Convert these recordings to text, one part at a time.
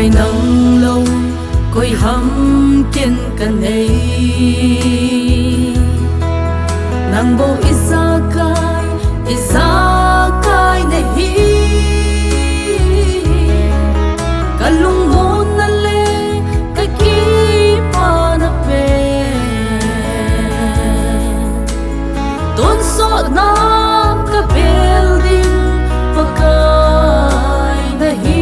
gai nắng lâu côi hâm kiên cần ấy nàng bộ isa kai này hi kalung mo na le kakipa na pe ton so na ka building pakai na hi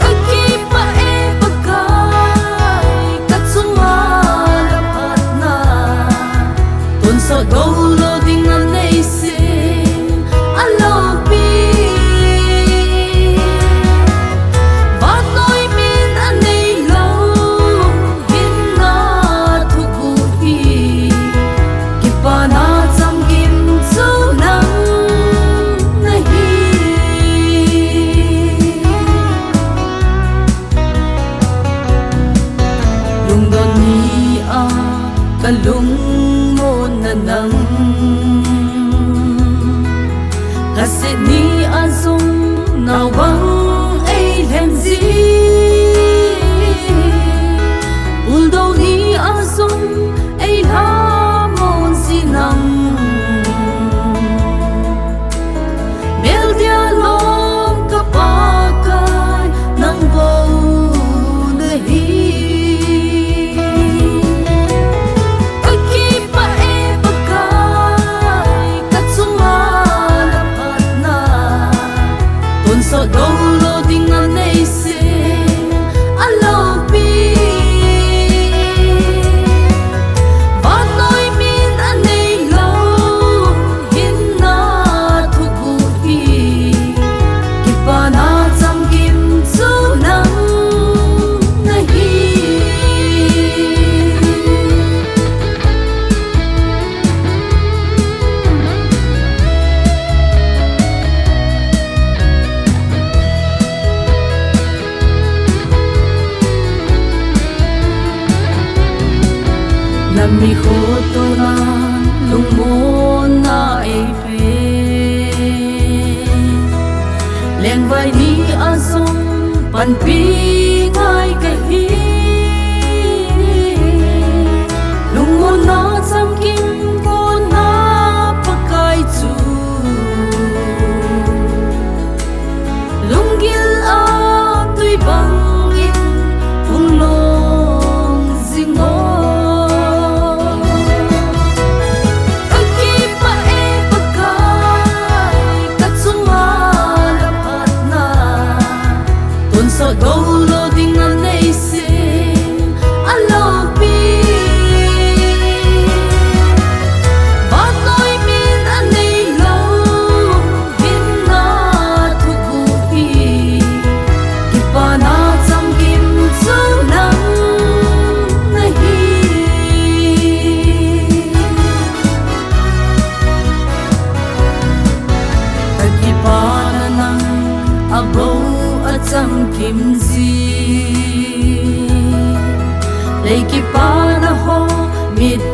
kakipa e pakai katsuma lapat na ton so dolo ding na neise alopi kalung mo na nang kasi ni azong nawang ay lenzi uldaw ni azong ay hamon sinang beldialong kapakay ng baunahi so dolo ding na neise alopi banoy min anay law hinna thuguhi kipana chamgim chunang nahi nami khoto na lungmo na epe leng vai ni azong panpi ngai kahi lungmo na chamkim ko na pakai chu lunggil a tui bangin unglong zingo so dolo ding na neise alopi banoy min anay law hinna thuguhi kipana chamgim chunang nahi kipana nang abo cham kim zi lấy ki pa na ho mit